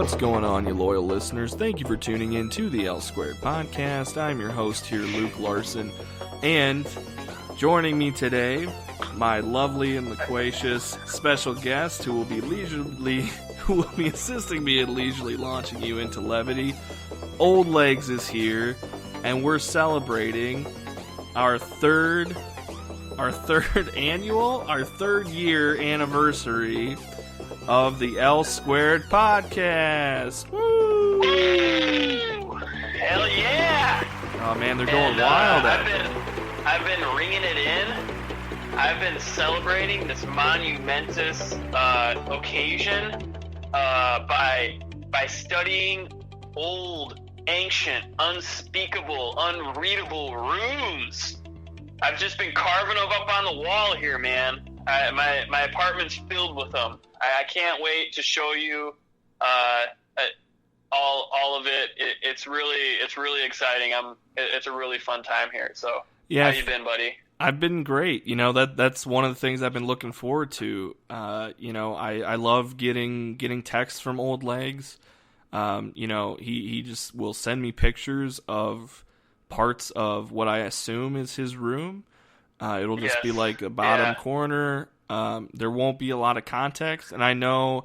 What's going on, you loyal listeners? Thank you for tuning in to the L Squared Podcast. I'm your host here, Luke Larson, and joining me today, my lovely and loquacious special guest who will be assisting me in leisurely launching you into levity. Old Legs is here, and we're celebrating our third year anniversary of the L Squared Podcast. Woo! Hell yeah! Oh man, they're going wild at it. I've been ringing it in. I've been celebrating this monumentous occasion by studying old, ancient, unspeakable, unreadable runes. I've just been carving them up on the wall here, man. My apartment's filled with them. I can't wait to show you all of it. It's really exciting. It's a really fun time here. So yeah, how you been, buddy? I've been great. You know, that's one of the things I've been looking forward to. I love getting texts from Old Legs. He just will send me pictures of parts of what I assume is his room. It'll just be like a bottom corner. There won't be a lot of context, and I know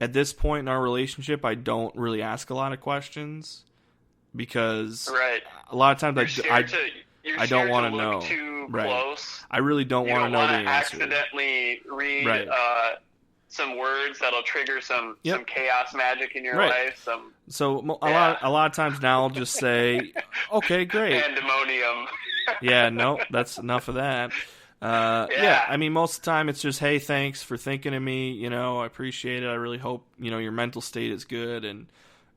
at this point in our relationship, I don't really ask a lot of questions because a lot of times I don't want to know. Too close. I really don't want to know the answer. Accidentally read some words that'll trigger some chaos magic in your life. A lot of times now I'll just say, okay, great. Pandemonium. Yeah, no, that's enough of that. I mean, most of the time it's just, hey, thanks for thinking of me. I appreciate it. I really hope, your mental state is good. And,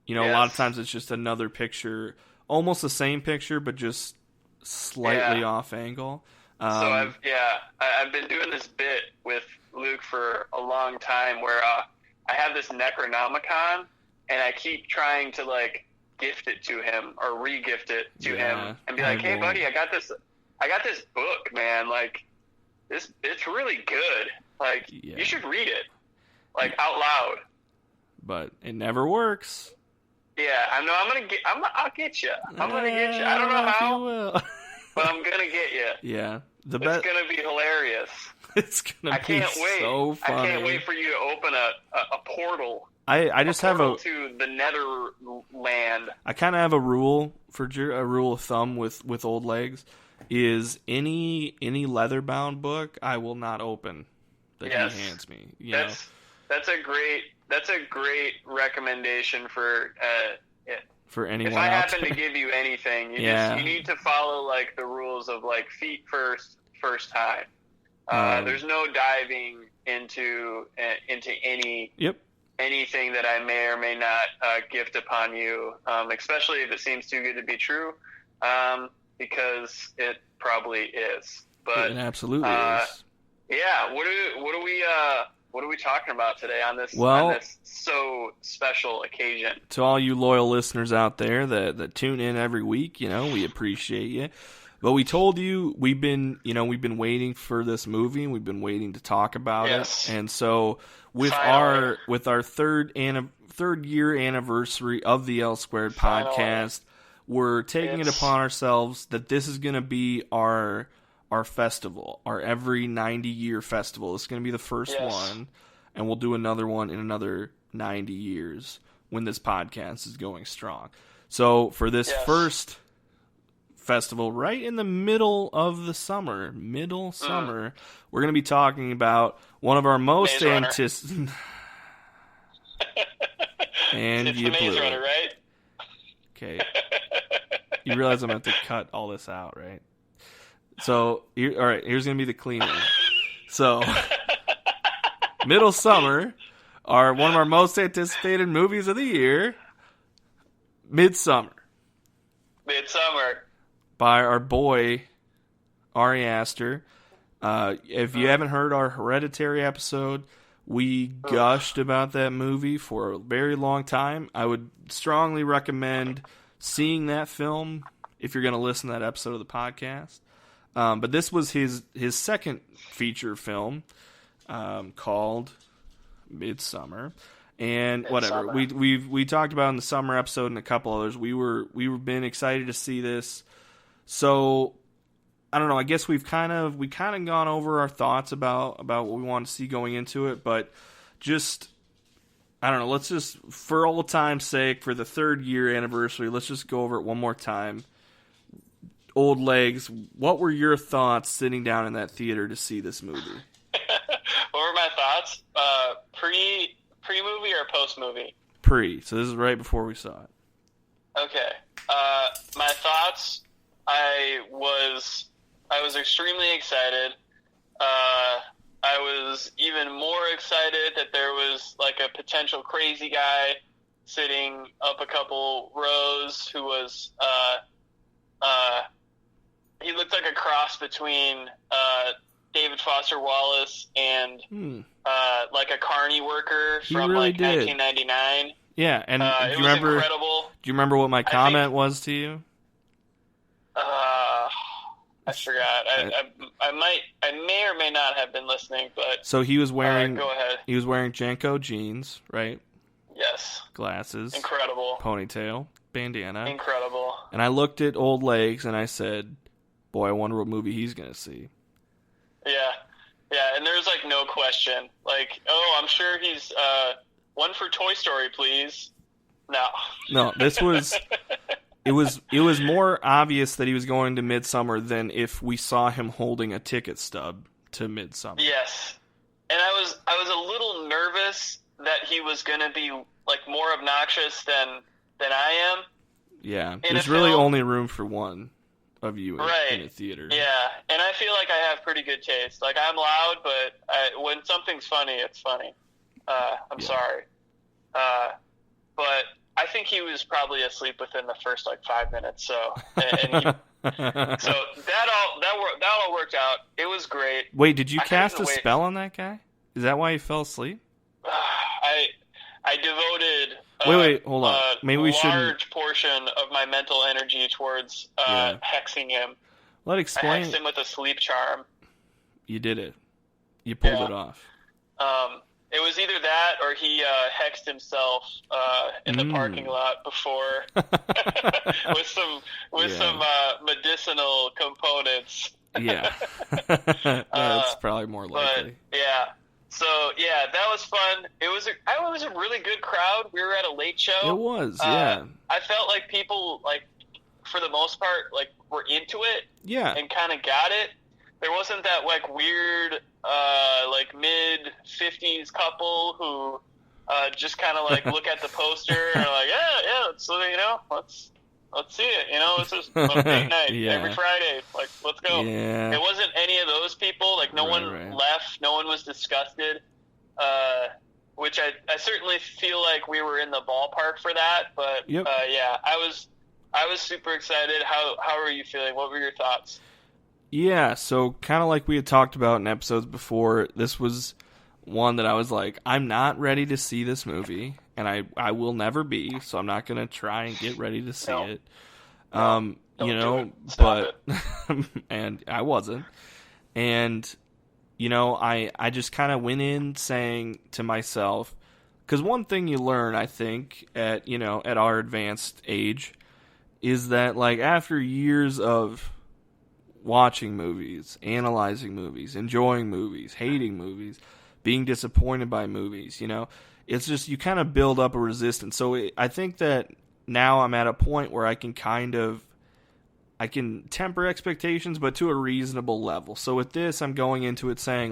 a lot of times it's just another picture, almost the same picture, but just slightly off angle. So I've been doing this bit with Luke for a long time where I have this Necronomicon and I keep trying to gift it to him or re-gift it to him and be like, hey buddy, I got this book, man. It's really good. You should read it out loud. But it never works. Yeah, I know. I'll get you. I'm gonna get you. I don't know how, but I'm gonna get you. Yeah, it's gonna be hilarious. It's gonna be so funny. I can't wait for you to open a portal. I just have to the Netherland. I kind of have a rule of thumb with Old Legs is any leather bound book I will not open that he hands me. That's a great recommendation for anyone. If I happen to give you anything, you need to follow the rules of feet first time. There's no diving into anything that I may or may not gift upon you, especially if it seems too good to be true, because it probably is. But it absolutely is. Yeah, what are we talking about today on this so special occasion? To all you loyal listeners out there that tune in every week, we appreciate you. But we told you we've been waiting for this movie, and we've been waiting to talk about it. And so with our third year anniversary of the L Squared Podcast, we're taking it upon ourselves that this is going to be our festival, our every 90-year festival. It's going to be the first one, and we'll do another one in another 90 years when this podcast is going strong. So for this first festival, right in the middle of the summer, we're going to be talking about one of our most anticipated. And it's you the Maze blew Runner, it. right? Okay. You realize I'm going to have to cut all this out, right? So, all right, here's going to be the cleaner. So, middle summer, one of our most anticipated movies of the year, Midsommar. By our boy, Ari Aster. If you haven't heard our Hereditary episode, we gushed about that movie for a very long time. I would strongly recommend seeing that film if you're going to listen to that episode of the podcast. But this was his second feature film called Midsommar. And whatever. We talked about in the summer episode and a couple others. We've been excited to see this. So I don't know. I guess we've kind of gone over our thoughts about what we want to see going into it, but just I don't know. Let's just, for old time's sake, for the 3rd year anniversary, let's just go over it one more time. Old Legs, what were your thoughts sitting down in that theater to see this movie? What were my thoughts? Pre-movie or post-movie? Pre. So this is right before we saw it. Okay. My thoughts, I was extremely excited. I was even more excited that there was like a potential crazy guy sitting up a couple rows who was he looked like a cross between David Foster Wallace and like a carny worker from really like did. 1999. Yeah, and it was incredible. Do you remember what my comment was to you? I forgot. I may or may not have been listening, but so he was wearing. Go ahead. He was wearing Janko jeans, right? Yes. Glasses. Incredible. Ponytail, bandana. Incredible. And I looked at Old Legs and I said, "Boy, I wonder what movie he's gonna see." Yeah, and there's like no question. Like, oh, I'm sure he's one for Toy Story, please. No, this was. It was more obvious that he was going to Midsommar than if we saw him holding a ticket stub to Midsommar. Yes, and I was a little nervous that he was going to be like more obnoxious than I am. Yeah, there's really only room for one of you in a theater. Yeah, and I feel like I have pretty good taste. Like, I'm loud, but when something's funny, it's funny. I'm sorry. But I think he was probably asleep within the first like 5 minutes. So, so that all worked out. It was great. Wait, did you cast a spell on that guy? Is that why he fell asleep? I devoted wait, hold on. Maybe we should large portion of my mental energy towards hexing him. I hexed him with a sleep charm. You did it. You pulled it off. It was either that or he hexed himself in the parking lot before with some medicinal components. Yeah, that's probably more likely. But, yeah. So yeah, that was fun. It was a really good crowd. We were at a late show. It was, yeah. I felt like people, like, for the most part, like, were into it. Yeah. And kind of got it. There wasn't that like weird, like mid-50s couple who just kind of like look at the poster and are like, yeah, so let's see it. It's just a date night every Friday. Like, let's go. Yeah. It wasn't any of those people. Like, no one left. No one was disgusted. Which I certainly feel like we were in the ballpark for that. But yeah, I was super excited. How were you feeling? What were your thoughts? Yeah, so kind of like we had talked about in episodes before, this was one that I was like, I'm not ready to see this movie, and I will never be, so I'm not going to try and get ready to see it. But and I wasn't. And, I just kind of went in saying to myself, because one thing you learn, I think, at our advanced age, is that, like, after years of watching movies, analyzing movies, enjoying movies, hating movies, being disappointed by movies, it's just you kind of build up a resistance. So I think that now I'm at a point where I can temper expectations, but to a reasonable level. So with this, I'm going into it saying,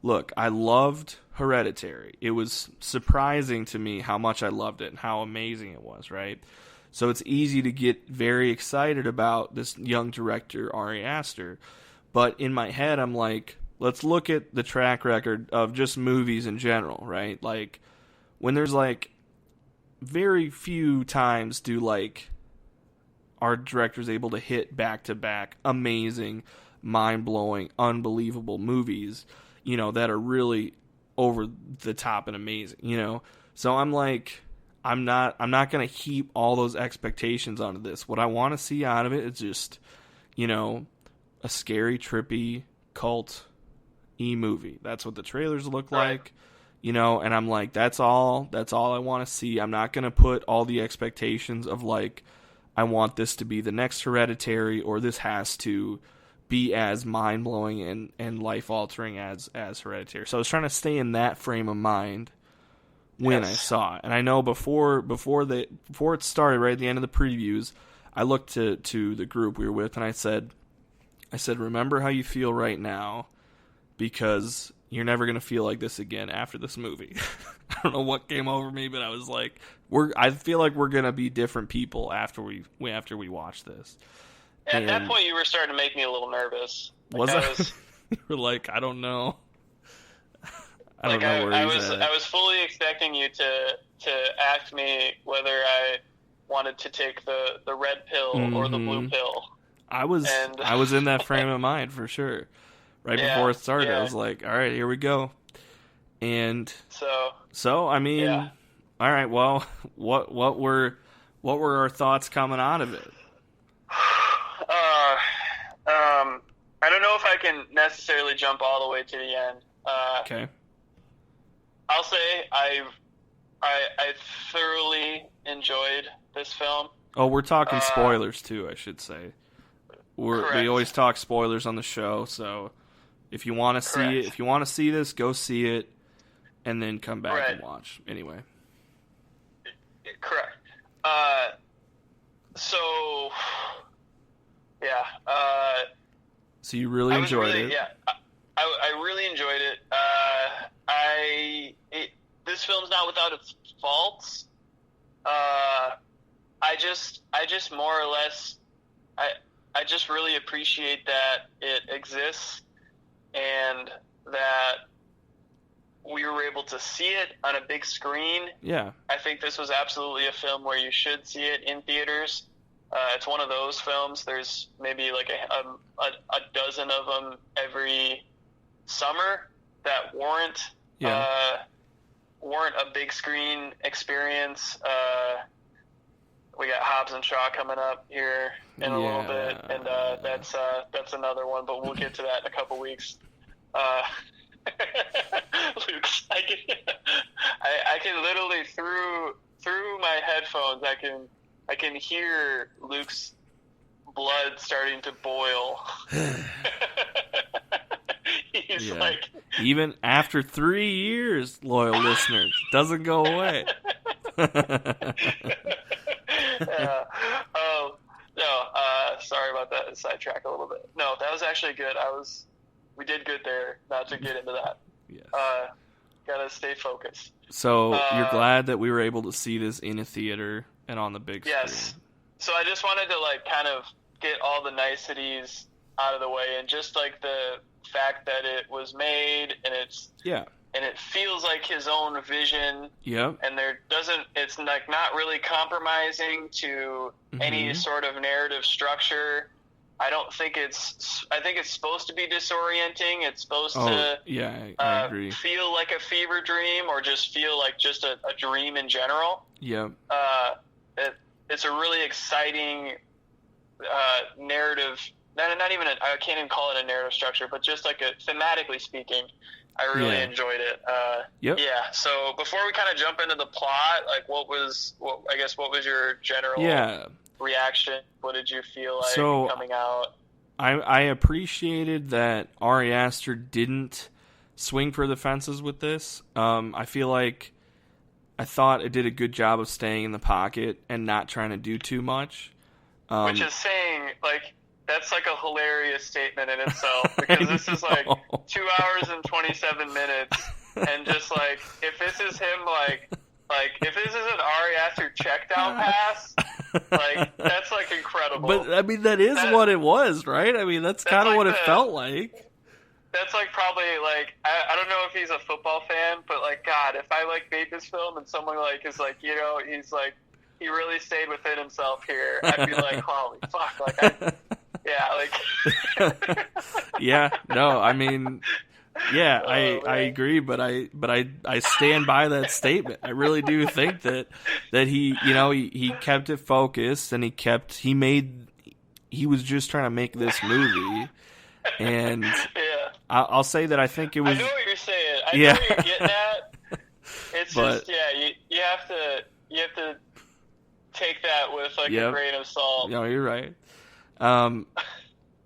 look, I loved Hereditary. It was surprising to me how much I loved it and how amazing it was, right? So it's easy to get very excited about this young director, Ari Aster. But in my head, I'm like, let's look at the track record of just movies in general, right? Like, when there's, like, very few times do, like, our directors able to hit back-to-back amazing, mind-blowing, unbelievable movies, that are really over the top and amazing, So I'm like, I'm not going to heap all those expectations onto this. What I want to see out of it is just, a scary, trippy, cult-y movie. That's what the trailers look like. you know, and I'm like, that's all I want to see. I'm not going to put all the expectations of like, I want this to be the next Hereditary, or this has to be as mind-blowing and life-altering as Hereditary. So I was trying to stay in that frame of mind when I saw it. And I know before it started, right at the end of the previews, I looked to the group we were with, and I said, remember how you feel right now, because you're never going to feel like this again after this movie. I don't know what came over me, but I was like, I feel like we're going to be different people after we watch this. At that point, you were starting to make me a little nervous. Was I? You were like, I don't know. I don't know where he's at. I was fully expecting you to ask me whether I wanted to take the red pill or the blue pill. I was in that frame of mind for sure. Right before it started, I was like, all right, here we go. And so I mean, all right, well, what were our thoughts coming out of it? I don't know if I can necessarily jump all the way to the end. Okay. I'll say I thoroughly enjoyed this film. Oh, we're talking spoilers too, I should say. We always talk spoilers on the show, so if you want to see it, if you want to see this, go see it, and then come back and watch. Anyway. Correct. So, yeah. So you really enjoyed it? Yeah, I really enjoyed it. This film's not without its faults. I just more or less, I just really appreciate that it exists and that we were able to see it on a big screen. Yeah. I think this was absolutely a film where you should see it in theaters. It's one of those films. There's maybe like a dozen of them every summer that warrant a big screen experience. We got Hobbs and Shaw coming up here in a little bit, and that's another one. But we'll get to that in a couple weeks. Luke, I can literally through my headphones, I can hear Luke's blood starting to boil. He's like, even after 3 years, loyal listeners, doesn't go away. Sorry about that. Sidetrack a little bit. No, that was actually good. We did good there. Not to get into that. Yes. Gotta stay focused. So you're glad that we were able to see this in a theater and on the big screen. Yes. So I just wanted to kind of get all the niceties out of the way, and just the fact that it was made and and it feels like his own vision. Yep. And it's not really compromising to any sort of narrative structure. I think it's supposed to be disorienting. It's supposed to I agree. Feel like a fever dream, or just feel like just a dream in general. Yep. It's a really exciting narrative. Not even I can't even call it a narrative structure, but just thematically speaking, I really enjoyed it. Yep. Yeah. So before we kind of jump into the plot, what was your general reaction? What did you feel like coming out? I appreciated that Ari Aster didn't swing for the fences with this. I thought it did a good job of staying in the pocket and not trying to do too much. Which is saying, that's a hilarious statement in itself, because this is 2 hours and 27 minutes, and just if this is him, if this is an Ari Aster check down pass, that's incredible. But I mean, that is what it was, right? I mean, that's kind of what it felt like. That's probably I don't know if he's a football fan, but God, if I made this film and someone is he's he really stayed within himself here, I'd be holy fuck, yeah, no, I mean, yeah, I agree, but I stand by that statement. I really do think that he, he kept it focused, and he was just trying to make this movie, and I'll say that I think it was. I know what you're saying. I know what you're getting at. It's but, just you have to take that with like a grain of salt. No, you're right.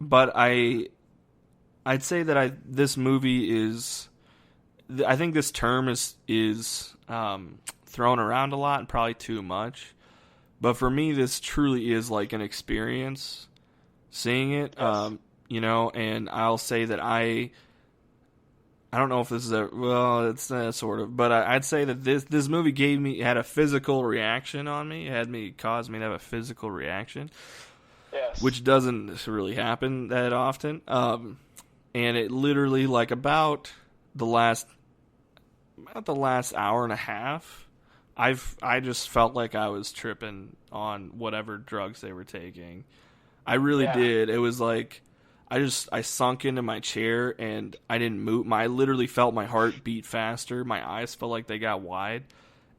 But I'd say that this movie is, I think this term is thrown around a lot and probably too much. But for me, this truly is like an experience seeing it. Yes. And I'll say that I don't know if this is it's sort of, but I'd say that this movie had a physical reaction on me. It caused me to have a physical reaction. Yes. Which doesn't really happen that often. And it literally, like, about the last hour and a half, I just felt like I was tripping on whatever drugs they were taking. I really did. It was like I sunk into my chair and I didn't move. I literally felt my heart beat faster. My eyes felt like they got wide.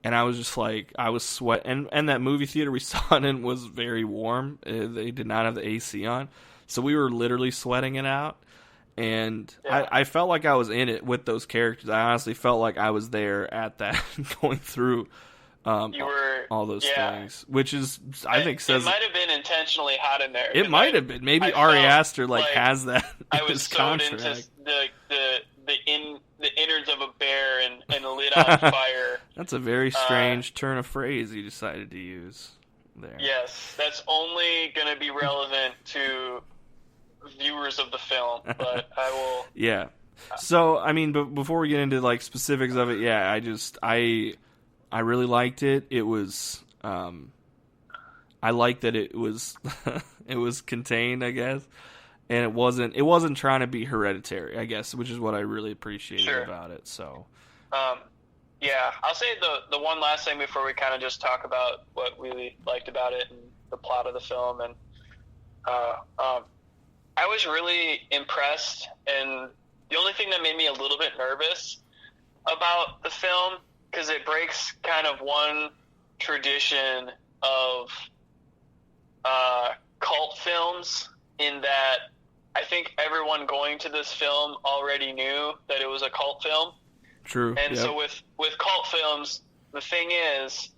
And I was just like, I was sweating. And that movie theater we saw it in was very warm. They did not have the AC on. So we were literally sweating it out. And I felt like I was in it with those characters. I honestly felt like I was there at that, going through all those things. Which is, I think, says... It might have been intentionally hot in there. It might have been. Maybe Ari Aster has that in his contract. I was sewed into the innards of a bear and lit on fire. That's a very strange turn of phrase you decided to use there. Yes, that's only going to be relevant to viewers of the film, but I will... Yeah. So, I mean, but before we get into, like, specifics of it, I really liked it. It was... I liked that it was it was contained, I guess. And it wasn't trying to be Hereditary, I guess, which is what I really appreciated about it. So, I'll say the one last thing before we kind of just talk about what we liked about it and the plot of the film. And I was really impressed, and the only thing that made me a little bit nervous about the film, because it breaks kind of one tradition of cult films, in that I think everyone going to this film already knew that it was a cult film. True. And so with cult films, the thing is,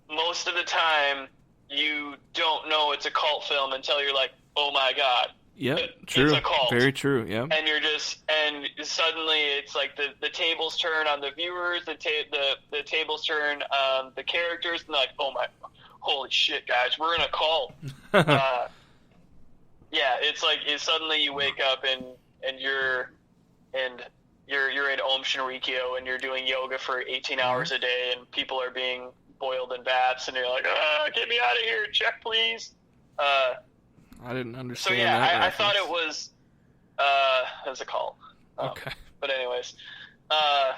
most of the time you don't know it's a cult film until you're like, oh my God. Yep, true. It's a cult. Very true, yeah. And suddenly it's like the tables turn on the viewers, the tables turn on the characters, and like, oh my, holy shit, guys, we're in a cult. It's like suddenly you wake up and you're in Om Shinrikyo and you're doing yoga for 18 hours a day, and people are being boiled in vats, and you're like, get me out of here, check please. I didn't understand that. I thought it was a cult. Okay. But anyways, I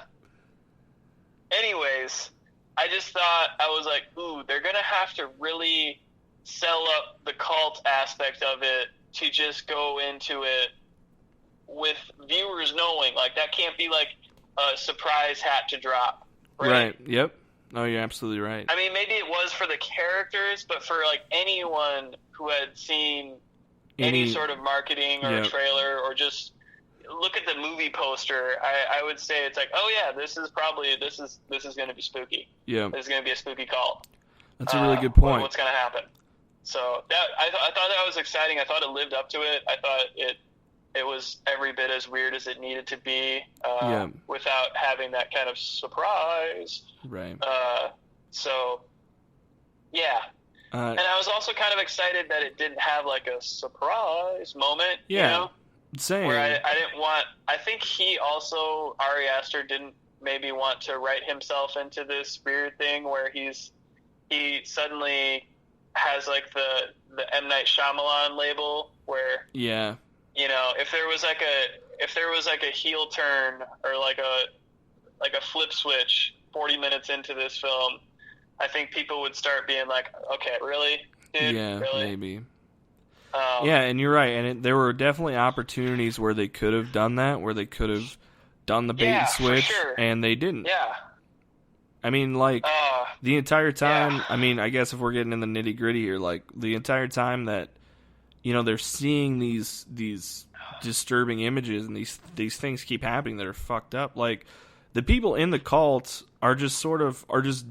just thought, I was like, ooh, they're gonna have to really sell up the cult aspect of it to just go into it with viewers knowing, like, that can't be like a surprise hat to drop. Right. Yep. No, you're absolutely right. I mean, maybe it was for the characters, but for like anyone who had seen any sort of marketing or a trailer, or just look at the movie poster, I would say it's like, oh yeah, this is going to be spooky. Yeah, this is going to be a spooky cult. That's a really good point. What's going to happen? So that I thought that was exciting. I thought it lived up to it. I thought it was every bit as weird as it needed to be, without having that kind of surprise. Right. So, yeah. And I was also kind of excited that it didn't have like a surprise moment. Yeah. You know? Same. Where I think Ari Aster didn't maybe want to write himself into this weird thing where he suddenly has like the M. Night Shyamalan label, where if there was like a heel turn or like a flip switch 40 minutes into this film, I think people would start being like, okay, really, dude? Yeah, really? Maybe. And you're right. And there were definitely opportunities where they could have done that, where they could have done the bait and switch, and they didn't. Yeah. I mean, like, the entire time, I mean, I guess if we're getting in the nitty-gritty here, like, the entire time that, they're seeing these disturbing images and these things keep happening that are fucked up, like, the people in the cult are just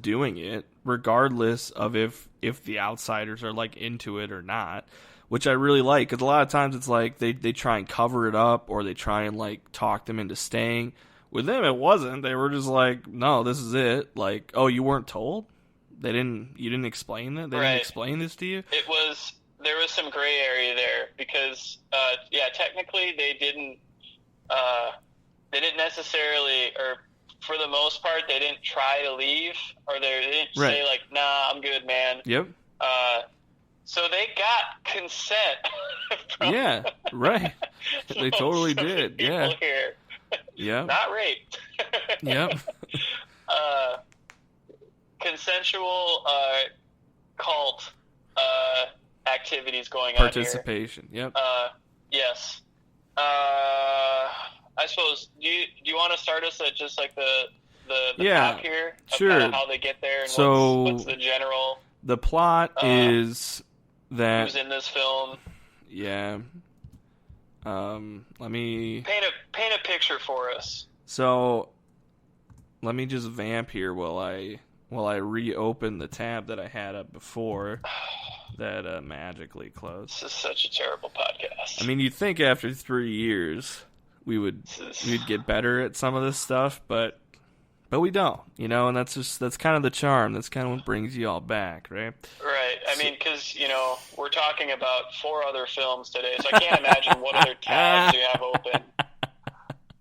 doing it regardless of if the outsiders are like into it or not, which I really like, because a lot of times it's like they try and cover it up, or they try and like talk them into staying. With them, it wasn't. They were just like, no, this is it. Like, oh, you weren't told? You didn't explain it? They didn't explain this to you? There was some gray area there, because technically they didn't necessarily, or for the most part, they didn't try to leave, or they didn't say like, nah, I'm good, man. Yep. So they got consent. Yeah, right. They totally did. Yeah. Here. Yeah. Not rape. Yep. Consensual cult activities going Participation. on here. Yep. Yes. I suppose. Do you want to start us at just like the plot here? Of sure. Kind of how they get there, and so what's the general? The plot is that who's in this film? Yeah. Let me paint a picture for us. So, let me just vamp here while I reopen the tab that I had up before that magically closed. This is such a terrible podcast. I mean, you'd think after 3 years we'd get better at some of this stuff, but we don't, and that's kind of the charm. That's kind of what brings you all back, right? Right. I mean, because, we're talking about 4 other films today, so I can't imagine what other tabs you have open.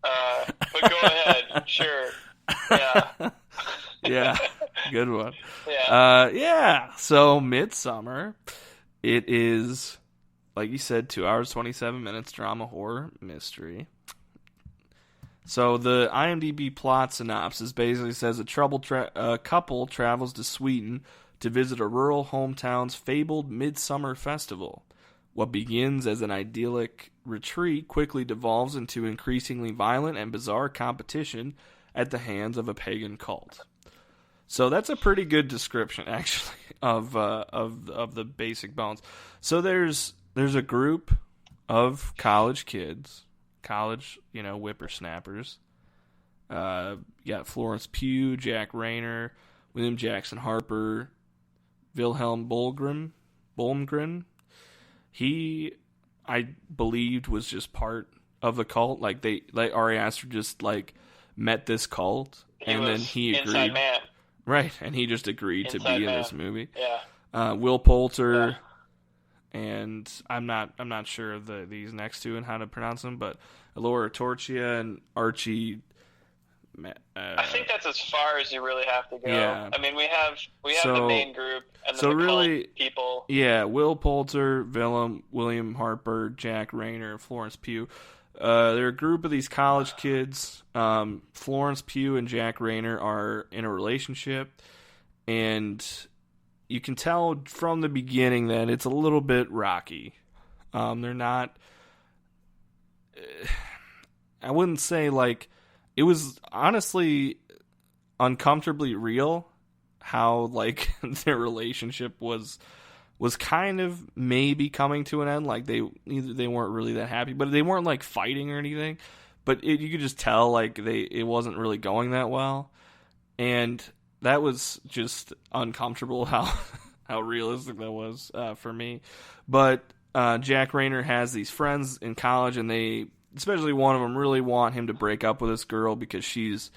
But go ahead. Sure. Yeah. Yeah. Good one. Yeah. So, Midsommar, it is, like you said, 2 hours, 27 minutes, drama, horror, mystery. So the IMDb plot synopsis basically says a troubled couple travels to Sweden to visit a rural hometown's fabled Midsummer Festival. What begins as an idyllic retreat quickly devolves into increasingly violent and bizarre competition at the hands of a pagan cult. So that's a pretty good description, actually, of the basic bones. So there's a group of college kids. College, whippersnappers. You got Florence Pugh, Jack Rayner, William Jackson Harper, Wilhelm Bolmgren. He, I believed, was just part of the cult. Like Ari Aster just met this cult, and then he agreed. Inside man. Right, and he just agreed to be in this movie. Yeah. Will Poulter. Yeah. And I'm not sure of these next two and how to pronounce them, but Laura Torchia and Archie. I think that's as far as you really have to go. Yeah. I mean, we have the main group and then the really, cult people. Yeah, Will Poulter, William Harper, Jack Rayner, Florence Pugh. They're a group of these college kids. Florence Pugh and Jack Rayner are in a relationship, and you can tell from the beginning that it's a little bit rocky. They're not... I wouldn't say, it was honestly uncomfortably real how, their relationship was kind of maybe coming to an end. They weren't really that happy, but they weren't, fighting or anything. But you could just tell, it wasn't really going that well. And that was just uncomfortable how realistic that was for me. But Jack Rayner has these friends in college, and they, especially one of them, really want him to break up with this girl because she has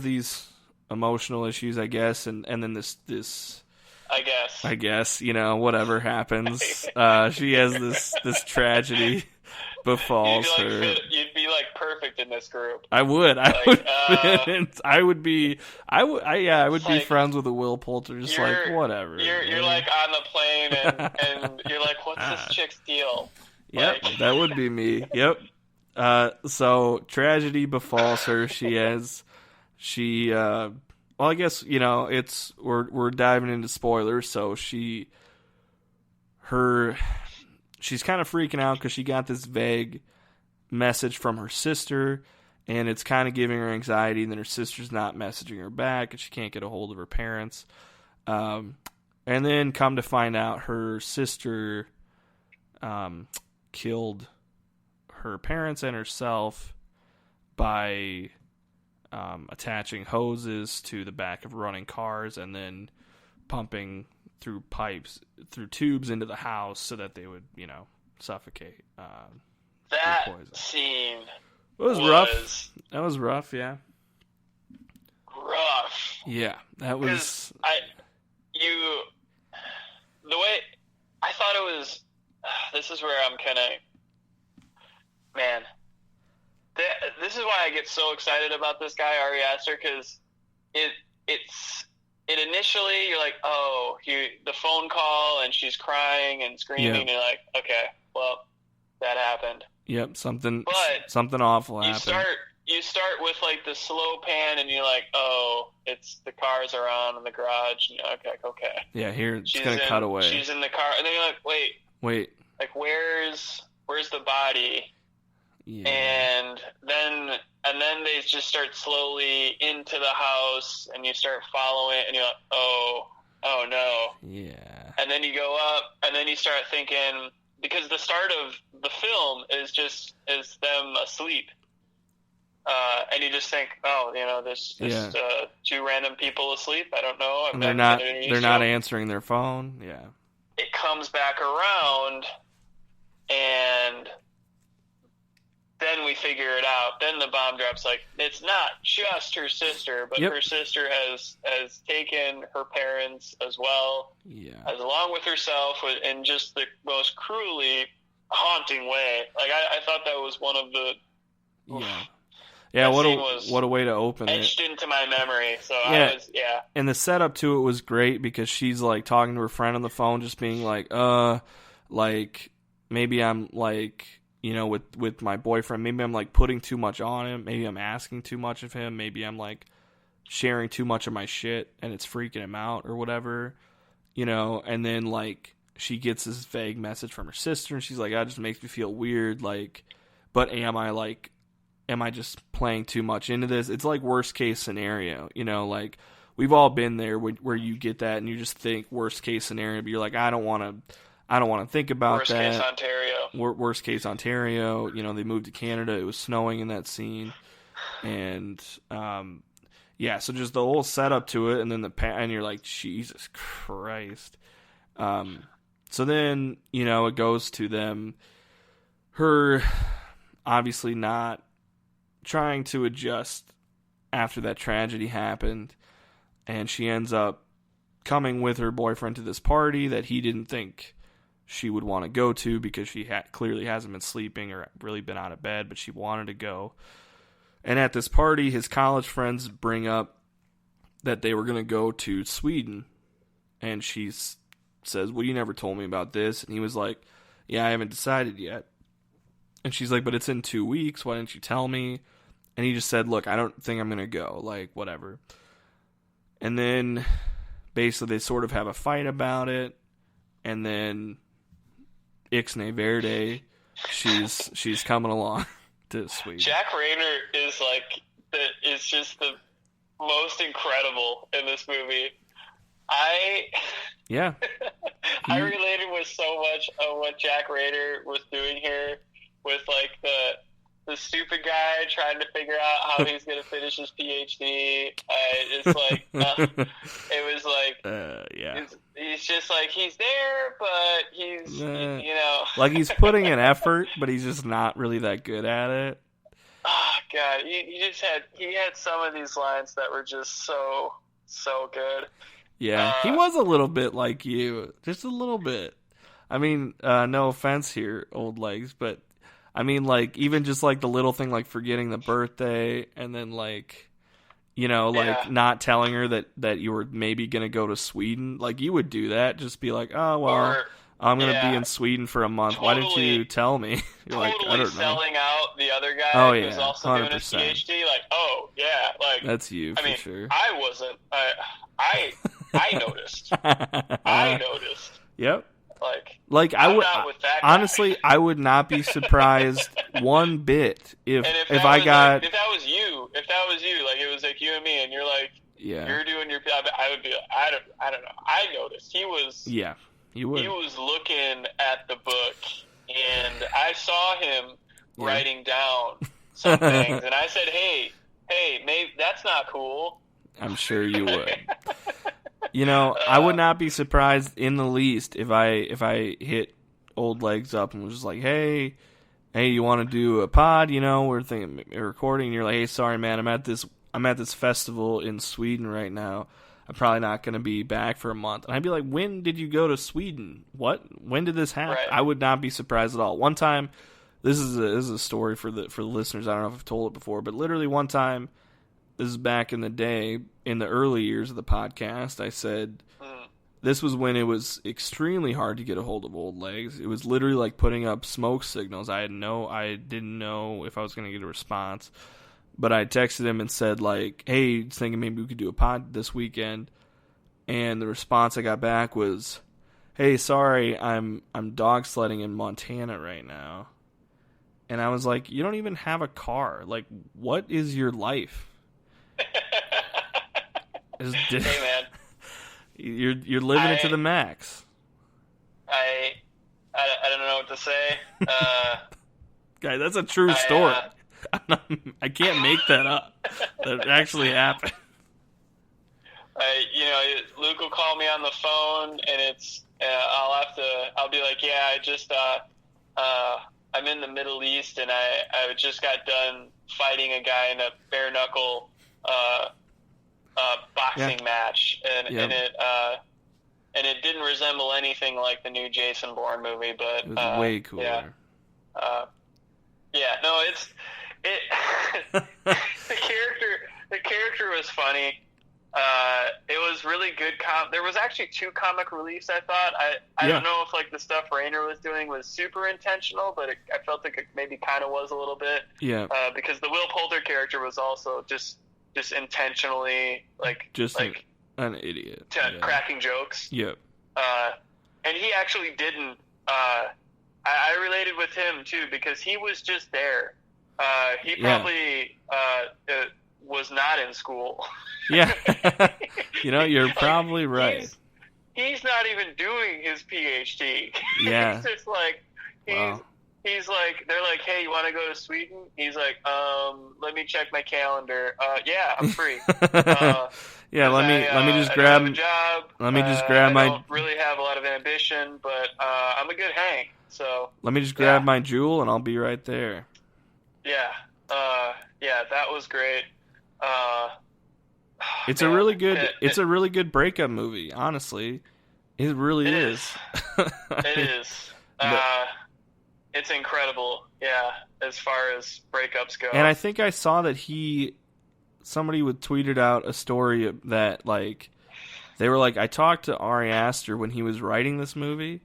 these emotional issues, I guess, and then this I guess whatever happens, she has this tragedy befalls her. You'd be perfect in this group. I would. I would be friends with a Will Poulter, just whatever. You're on the plane and you're like, what's this chick's deal? Yep, that would be me. Yep. So tragedy befalls her. Well, I guess we're diving into spoilers. So she's kind of freaking out because she got this vague message from her sister, and it's kind of giving her anxiety. And then her sister's not messaging her back, and she can't get a hold of her parents. And then come to find out, her sister killed her parents and herself by attaching hoses to the back of running cars and then pumping through tubes into the house so that they would, suffocate. That scene was rough. That was rough, yeah. Rough. Yeah, that was... The way... I thought it was... This is where I'm kind of... Man. This is why I get so excited about this guy, Ari Aster, because it initially, you're like, oh, the phone call, and she's crying and screaming, and you're like, okay, well, that happened. Yep, something awful happened. You start with like the slow pan, and you're like, oh, it's the cars are on in the garage. And okay. Yeah, here it's gonna cut away. She's in the car, and then you're like, wait, like where's the body? Yeah. And then they just start slowly into the house, and you start following it, and you're like, oh no. Yeah. And then you go up, and then you start thinking, because the start of the film is them asleep. And you just think, there's just two random people asleep. I don't know. They're not answering their phone. Yeah. It comes back around, and then we figure it out. Then the bomb drops. Like, it's not just her sister, but her sister has taken her parents as well, as along with herself, in just the most cruelly haunting way. Like, I thought that was one of the... Yeah, what a way to open it. Etched into my memory. So And the setup to it was great because she's like talking to her friend on the phone, just being like, like maybe I'm like, with my boyfriend, maybe I'm like putting too much on him, maybe I'm asking too much of him, maybe I'm like sharing too much of my shit and it's freaking him out or whatever, and then like she gets this vague message from her sister and she's like, that just makes me feel weird, like, but am I just playing too much into this? It's like worst case scenario, like we've all been there where you get that and you just think worst case scenario, but you're like, I don't want to think about that. Worst case Ontario. Worst case Ontario. They moved to Canada. It was snowing in that scene, and so just the whole setup to it, and then and you're like, Jesus Christ. So then it goes to them, her obviously not trying to adjust after that tragedy happened, and she ends up coming with her boyfriend to this party that he didn't think she would want to go to because she clearly hasn't been sleeping or really been out of bed, but she wanted to go. And at this party, his college friends bring up that they were going to go to Sweden, and she says, well, you never told me about this. And he was like, yeah, I haven't decided yet. And she's like, but it's in 2 weeks. Why didn't you tell me? And he just said, look, I don't think I'm going to go. Like, whatever. And then basically they sort of have a fight about it. And then Ixnay Verde, she's coming along to Sweden. Jack Rayner is just the most incredible in this movie. I related with so much of what Jack Rayner was doing here, with like the stupid guy trying to figure out how he's going to finish his PhD. It's like, it was like, he's just like, he's there, but he's, like he's putting an effort, but he's just not really that good at it. Oh God, he had some of these lines that were just so good. Yeah, he was a little bit like you, just a little bit. I mean, no offense here, old legs, but I mean, like, even just, like, the little thing, like, forgetting the birthday, and then, like, not telling her that you were maybe going to go to Sweden. Like, you would do that. Just be like, oh, well, I'm going to be in Sweden for a month. Why didn't you tell me? You're like, I don't know. Selling out the other guy who's also 100%. Doing his PhD. Like, oh, yeah. Like, that's you, for sure. I wasn't. I noticed. I noticed. Yep. Like I would honestly, I would not be surprised one bit if I got if that was you, like it was like you and me, and you're like, you're doing your job. I would be like, I don't know. I noticed he was he was looking at the book, and I saw him writing down some things, and I said, hey, maybe that's not cool. I'm sure you would. You know, I would not be surprised in the least if I hit Old Legs up and was just like, hey, you want to do a pod? You know, we're thinking recording. And you're like, hey, sorry, man, I'm at this festival in Sweden right now. I'm probably not going to be back for a month. And I'd be like, when did you go to Sweden? What? When did this happen? Right. I would not be surprised at all. One time, this is a story for the listeners. I don't know if I've told it before, but literally one time, this is back in the day, in the early years of the podcast, I said, this was when it was extremely hard to get a hold of Old Legs. It was literally like putting up smoke signals. I didn't know if I was going to get a response. But I texted him and said, like, hey, thinking maybe we could do a pod this weekend. And the response I got back was, hey, sorry, I'm dog sledding in Montana right now. And I was like, you don't even have a car. Like, what is your life? Hey, man. You're living it to the max. I don't know what to say. Guy, that's a true story. I can't make that up. That actually happened. Luke will call me on the phone, and I'll be like, yeah, I just I'm in the Middle East, and I just got done fighting a guy in a bare knuckle boxing match, and it didn't resemble anything like the new Jason Bourne movie, but it was way cooler. The character was funny. It was really good. There was actually 2 comic reliefs. I thought. I don't know if like the stuff Rainer was doing was super intentional, but I felt like it maybe kind of was a little bit. Yeah. Because the Will Poulter character was also just intentionally an idiot, cracking jokes. Yep. And he actually didn't. I related with him too because he was just there. He probably was not in school. Yeah. You're probably right. He's not even doing his PhD. Yeah. He's just like he's like, they're like, hey, you want to go to Sweden? He's like, let me check my calendar. Yeah, I'm free. Yeah, let me just grab a job. Let me just grab I my. don't really have a lot of ambition, but I'm a good hang. So let me just grab my jewel, and I'll be right there. Yeah, that was great. It's a really good breakup movie. Honestly, it really is. It is. It's incredible. Yeah, as far as breakups go. And I think I saw that somebody tweeted out a story that like they were like, I talked to Ari Aster when he was writing this movie,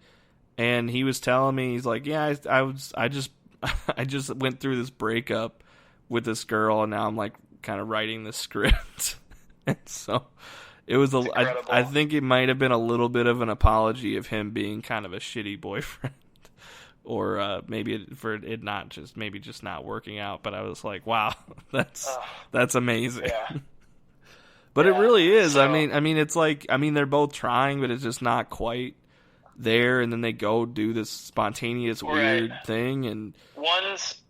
and he was telling me, he's like, yeah, I just went through this breakup with this girl, and now I'm like kind of writing the script. And so it was I think it might have been a little bit of an apology of him being kind of a shitty boyfriend. Or maybe for it not just not working out, but I was like, wow, that's amazing. Yeah. But it really is. So, I mean, it's like, they're both trying, but it's just not quite there. And then they go do this spontaneous weird thing, and one's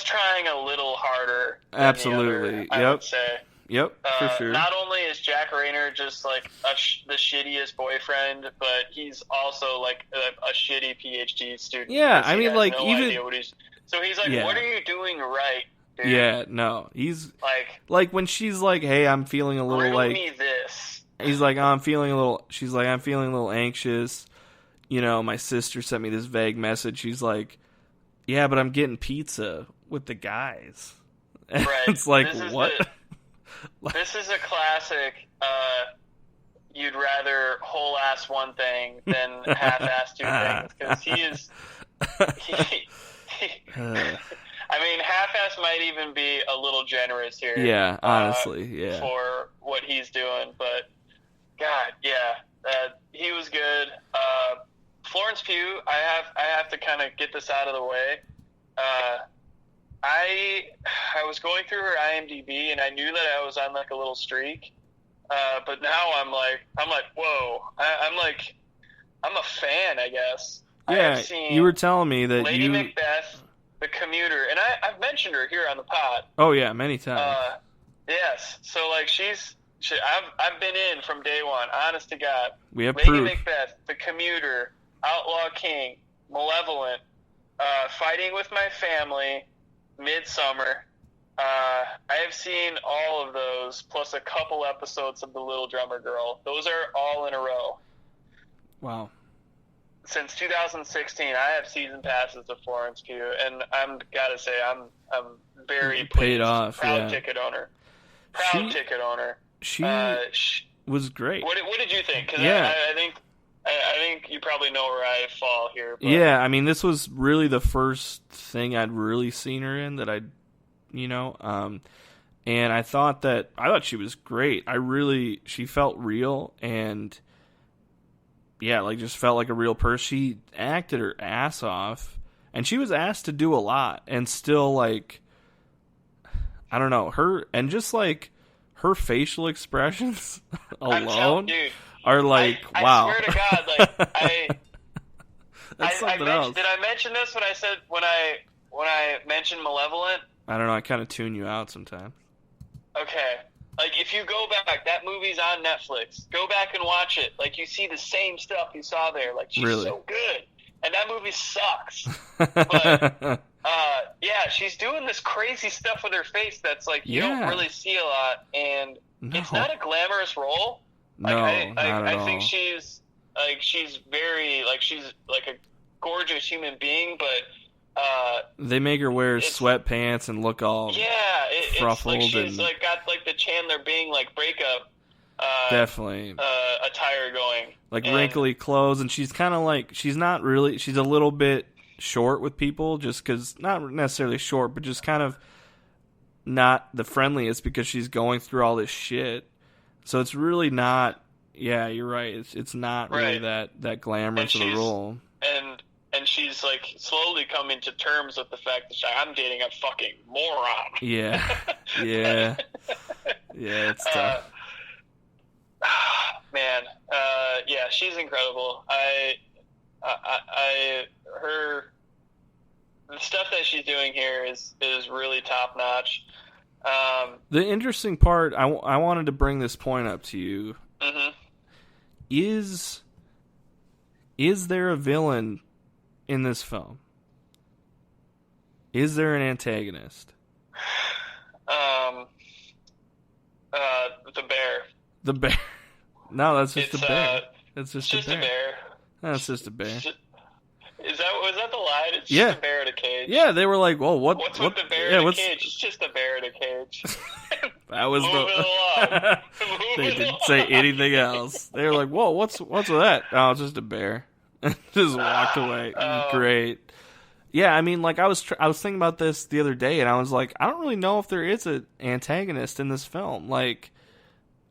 trying a little harder. Absolutely. Than the other, I would say. Yep, for sure. Not only is Jack Rayner just like the shittiest boyfriend, but he's also like a shitty PhD student. Yeah, I mean, like, no even so he's like, what are you doing right, dude? Yeah, no, he's like when she's like, hey, I'm feeling a little like. Me this. He's like, I'm feeling a little. She's like, I'm feeling a little anxious. My sister sent me this vague message. She's like, yeah, but I'm getting pizza with the guys. And right. It's like, what? This is a classic, you'd rather whole-ass one thing than half-ass two things, because he is... I mean, half-ass might even be a little generous here. Yeah, honestly, yeah. For what he's doing, but, God, yeah, he was good. Florence Pugh, I have to kind of get this out of the way. I was going through her IMDb, and I knew that I was on like a little streak, but now I'm like, whoa! I'm a fan, I guess. Yeah, you were telling me that Lady Macbeth, the commuter, and I've mentioned her here on the pod. Oh yeah, many times. Yes. So like I've been in from day one. Honest to God. We have Lady proof. Macbeth, the commuter, Outlaw King, Malevolent, Fighting with My Family, Midsommar. I have seen all of those, plus a couple episodes of The Little Drummer Girl. Those are all in a row. Wow. Since 2016, I have season passes to Florence Pugh, and I'm gotta say, I'm very pleased. Paid off. Proud ticket owner. Ticket owner. She was great. What did you think? 'Cause yeah. I think you probably know where I fall here. But. Yeah, I mean, this was really the first thing I'd really seen her in that and I thought she was great. She felt real, and yeah, like just felt like a real person. She acted her ass off, and she was asked to do a lot, and still like, I don't know, her facial expressions alone are like, wow. I swear to God, like That's something else. Did I mention this when I mentioned Malevolent? I don't know. I kind of tune you out sometimes. Okay. Like, if you go back, that movie's on Netflix. Go back and watch it. Like, you see the same stuff you saw there. Like, she's so good. And that movie sucks. But, yeah, she's doing this crazy stuff with her face that's, like, you don't really see a lot. And it's not a glamorous role. Like, I think she's very, like, she's, like, a gorgeous human being, but... they make her wear sweatpants and look all ruffled. It's like she's like got like the Chandler Bing like breakup definitely attire going. Like wrinkly clothes, and she's kind of like she's a little bit short with people, just because not necessarily short, but just kind of not the friendliest because she's going through all this shit. So it's really not. Yeah, you're right. It's not really that glamorous of a role. And she's, like, slowly coming to terms with the fact that I'm dating a fucking moron. Yeah. Yeah. Yeah, it's tough. Man. Yeah, she's incredible. The stuff that she's doing here is really top-notch. The interesting part, I wanted to bring this point up to you. Mm-hmm. Is there a villain in this film? Is there an antagonist? The bear. The bear. No, that's just a bear. That's just a bear. That's just a bear. Was that the line? It's just a bear in a cage. Yeah, they were like, "Well, what's with the bear in a cage? It's just a bear in a cage." That was along. They didn't say anything else. They were like, "Whoa, what's with that?" Oh, it's just a bear. Just walked away. Great. Yeah, I mean, like I was thinking about this the other day, and I was like, I don't really know if there is an antagonist in this film. Like,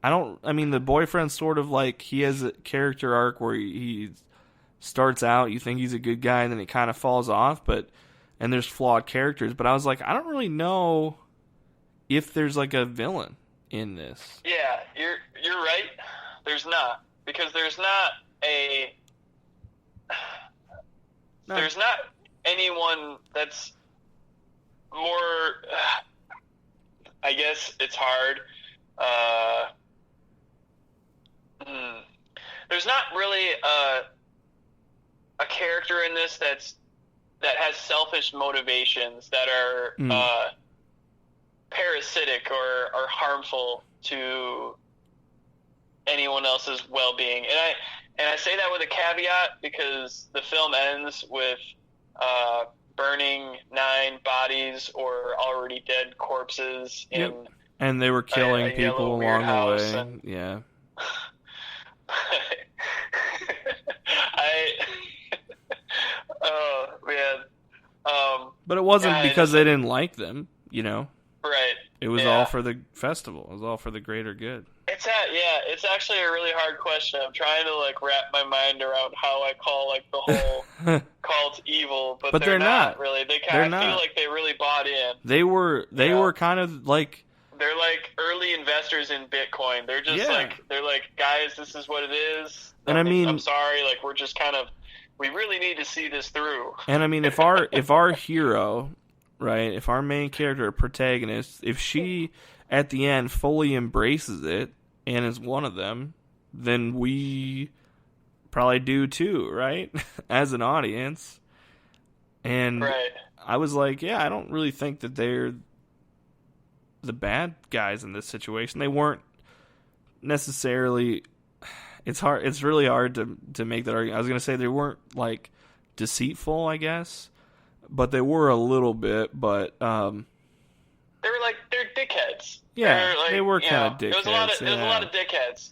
I mean, the boyfriend sort of like he has a character arc where he starts out, you think he's a good guy, and then he kind of falls off. And there's flawed characters, but I was like, I don't really know if there's like a villain in this. Yeah, you're right. There's not, because there's not a. There's not anyone that's more. I guess it's hard. There's not really a character in this that has selfish motivations that are parasitic or harmful to anyone else's well-being, and I say that with a caveat because the film ends with burning 9 bodies or already dead corpses in and they were killing people along the way. And, yeah. Oh man. But it wasn't because they didn't like them, you know. Right. It was all for the festival. It was all for the greater good. It's actually a really hard question. I'm trying to like wrap my mind around how I call like the whole cult evil, but they're not really. They kind of feel like they really bought in. They were kind of like they're like early investors in Bitcoin. They're just like guys, this is what it is. And I mean, I'm sorry, like we're just kind of We really need to see this through. And I mean, if our hero, right, if our main character, protagonist, if she at the end fully embraces it and is one of them, then we probably do too, right? As an audience. And right. I was like, yeah, I don't really think that they're the bad guys in this situation. They weren't necessarily. It's hard. It's really hard to make that argument. I was gonna say they weren't like deceitful, I guess, but they were a little bit. But they were like they're dickheads. Yeah, they were kind of dickheads. It was a lot of dickheads.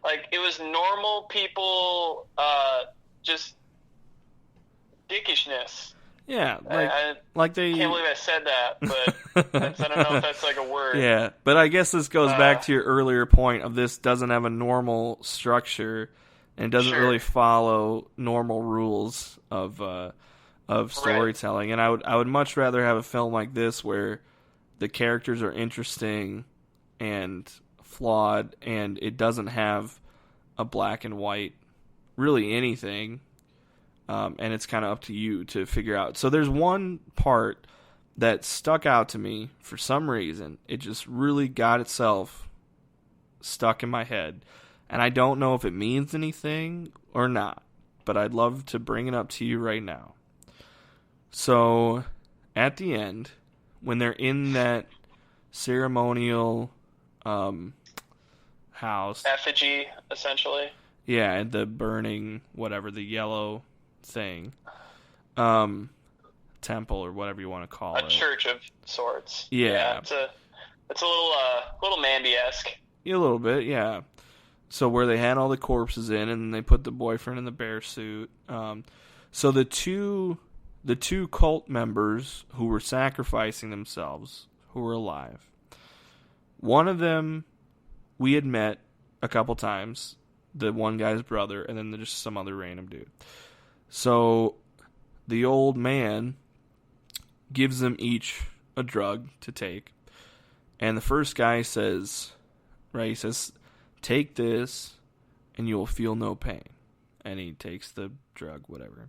Like it was normal people, just dickishness. Yeah, I they. Can't believe I said that, but I don't know if that's like a word. Yeah, but I guess this goes back to your earlier point of this doesn't have a normal structure and doesn't really follow normal rules of storytelling. Right. And I would much rather have a film like this where the characters are interesting and flawed, and it doesn't have a black and white, really anything. And it's kind of up to you to figure out. So there's one part that stuck out to me for some reason. It just really got itself stuck in my head. And I don't know if it means anything or not, but I'd love to bring it up to you right now. So at the end, when they're in that ceremonial house. Effigy, essentially. Yeah, and the burning, whatever, the yellow thing, temple or whatever you want to call it, a church of sorts. Yeah, it's a little Mandy-esque. Yeah, a little bit, yeah. So where they had all the corpses in, and they put the boyfriend in the bear suit. So the two cult members who were sacrificing themselves, who were alive. One of them we had met a couple times, the one guy's brother, and then just some other random dude. So the old man gives them each a drug to take. And the first guy says, right, he says, take this and you will feel no pain. And he takes the drug, whatever.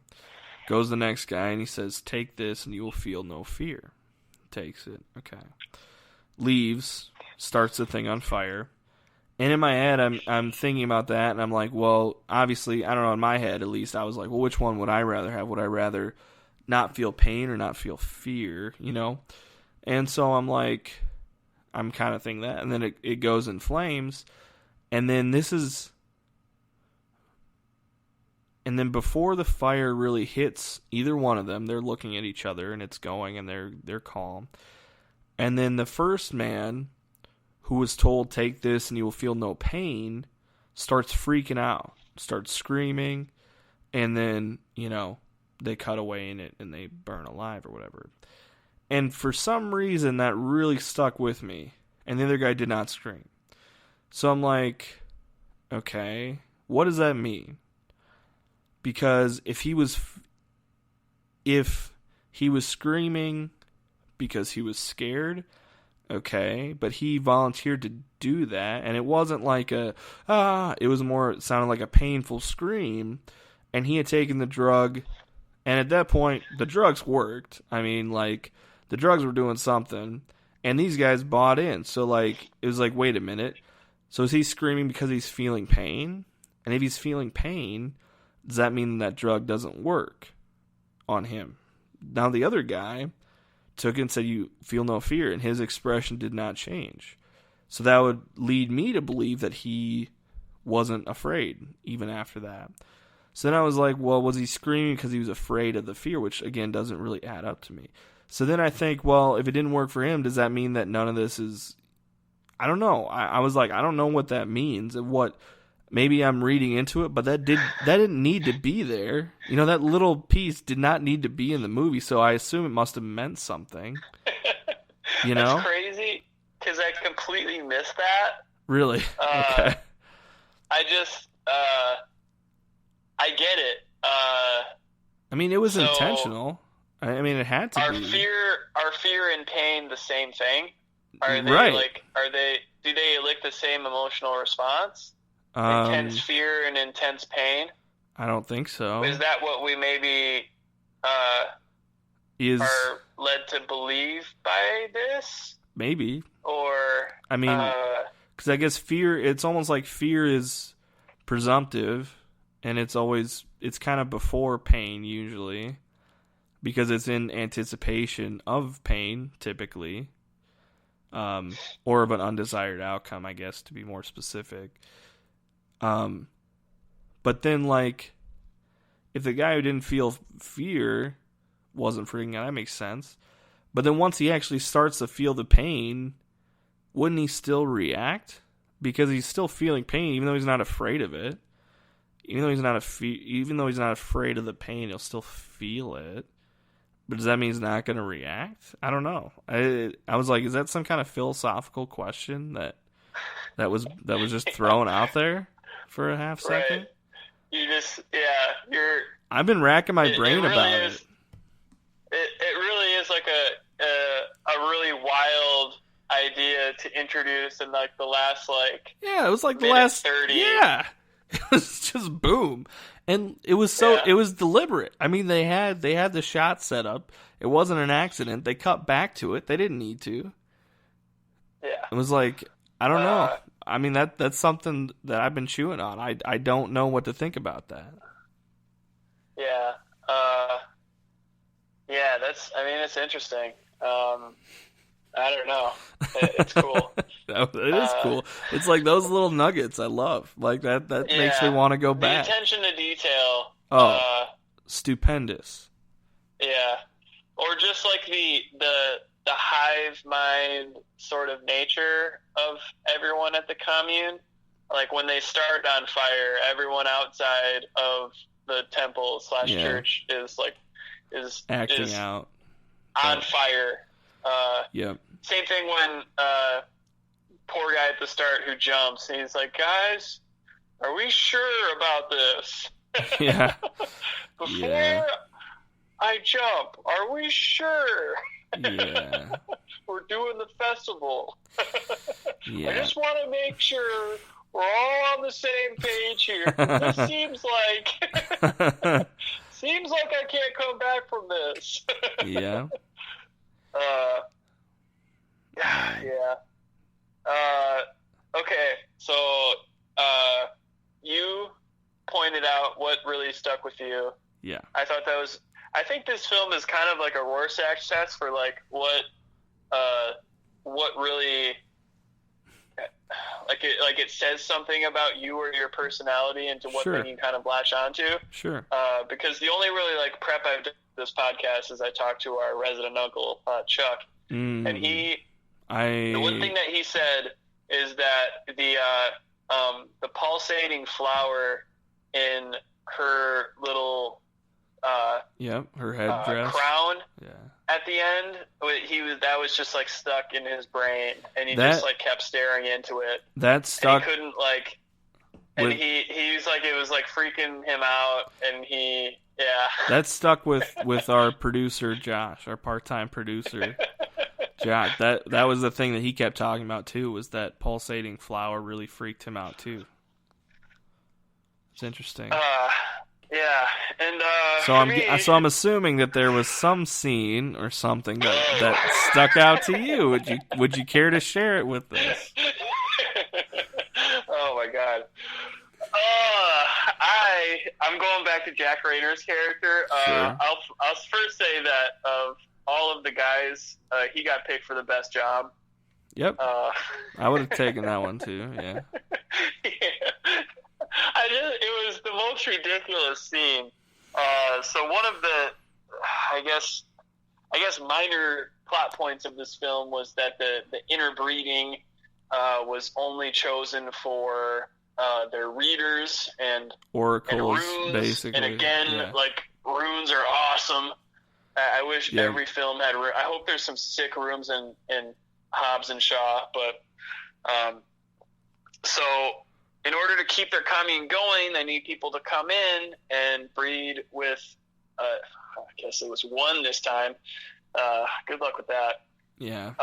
Goes the next guy and he says, take this and you will feel no fear. Takes it, okay. Leaves, starts the thing on fire. And in my head, I'm thinking about that, and I'm like, well, obviously, I don't know, in my head at least, I was like, well, which one would I rather have? Would I rather not feel pain or not feel fear, you know? And so I'm like, I'm kind of thinking that. And then it goes in flames, and then and then before the fire really hits either one of them, they're looking at each other, and it's going, and they're calm. And then the first man, who was told, take this and you will feel no pain, starts freaking out, starts screaming, and then, you know, they cut away in it and they burn alive or whatever. And for some reason, that really stuck with me. And the other guy did not scream. So I'm like, okay, what does that mean? Because if he was screaming because he was scared, okay, but he volunteered to do that, and it wasn't like it sounded like a painful scream, and he had taken the drug, and at that point, the drugs worked. I mean, like, the drugs were doing something, and these guys bought in, so, like, it was like, wait a minute, so is he screaming because he's feeling pain? And if he's feeling pain, does that mean that drug doesn't work on him? Now, the other guy took it and said, you feel no fear, and his expression did not change. So that would lead me to believe that he wasn't afraid, even after that. So then I was like, well, was he screaming because he was afraid of the fear, which, again, doesn't really add up to me. So then I think, well, if it didn't work for him, does that mean that none of this is... I don't know. I was like, I don't know what that means, and what... Maybe I'm reading into it, but that didn't need to be there. You know, that little piece did not need to be in the movie, so I assume it must have meant something. You know? That's crazy, because I completely missed that. Really? Okay. I just, I get it. I mean, it was intentional. I mean, it had to be. Are fear and pain the same thing? Are they right. Do they elicit the same emotional response? Intense fear and intense pain? I don't think so. Is that what we maybe are led to believe by this? Maybe. Or I mean, because I guess fear. It's almost like fear is presumptive, and it's kind of before pain usually, because it's in anticipation of pain typically, or of an undesired outcome, I guess, to be more specific. But then, like, if the guy who didn't feel fear wasn't freaking out, that makes sense. But then once he actually starts to feel the pain, wouldn't he still react? Because he's still feeling pain, even though he's not afraid of it. Even though he's not afraid of the pain, he'll still feel it. But does that mean he's not going to react? I don't know. I was like, is that some kind of philosophical question that was just thrown out there for a half second? Right. I've been racking my brain about it. It really is like a really wild idea to introduce in like the last it was like the last 30. Yeah, it was just boom, and it was it was deliberate. I mean, they had the shot set up. It wasn't an accident. They cut back to it. They didn't need to. Yeah, it was like, I don't know. I mean, that's something that I've been chewing on. I don't know what to think about that. Yeah. Yeah, it's interesting. I don't know. It's cool. It is cool. It's like those little nuggets I love. Like that makes me want to go back. The attention to detail. Stupendous. Yeah. Or just like the hive mind sort of nature of everyone at the commune. Like when they start on fire, everyone outside of the temple / church is acting out on fire. Yep. Same thing when poor guy at the start who jumps, and he's like, "Guys, are we sure about this?" Yeah. Before I jump, are we sure? Yeah. We're doing the festival. Yeah. I just want to make sure we're all on the same page here. This seems like I can't come back from this. Yeah. Yeah. Okay, so you pointed out what really stuck with you. Yeah. I think this film is kind of like a Rorschach test for like what really it says something about you or your personality into what thing you kind of latch onto. Sure. Because the only really like prep I've done for this podcast is I talked to our resident uncle Chuck, and the one thing that he said is that the pulsating flower in her little her headdress crown at the end, that was just like stuck in his brain, and he just like kept staring into it. That stuck. And he couldn't and he was like, it was like freaking him out, and that stuck with our producer Josh, our part-time producer. Josh, that was the thing that he kept talking about too, was that pulsating flower really freaked him out too. It's interesting. Yeah, and so I'm assuming that there was some scene or something that stuck out to you. Would you care to share it with us? Oh my God. I'm going back to Jack Rayner's character. Sure. I'll first say that of all of the guys, he got picked for the best job. Yep. I would have taken that one too. Yeah. It was the most ridiculous scene. So one of the, I guess minor plot points of this film was that the interbreeding was only chosen for their readers and oracles, and runes, basically. And again, like, runes are awesome. I wish every film had. I hope there's some sick rooms in Hobbs and Shaw, but so in order to keep their commune going, they need people to come in and breed with. I guess it was one this time. Good luck with that. Yeah.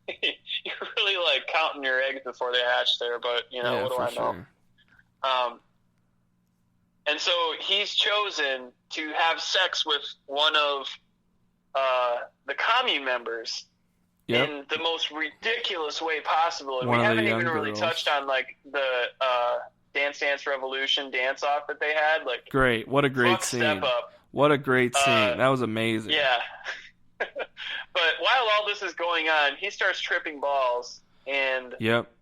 You're really like counting your eggs before they hatch there, but what do I know? Sure. And so he's chosen to have sex with one of the commune members in the most ridiculous way possible. And we haven't even really touched on like the Dance Dance Revolution dance off that they had. Like, great. What a great scene. Step Up. What a great scene. That was amazing. Yeah. But while all this is going on, he starts tripping balls. And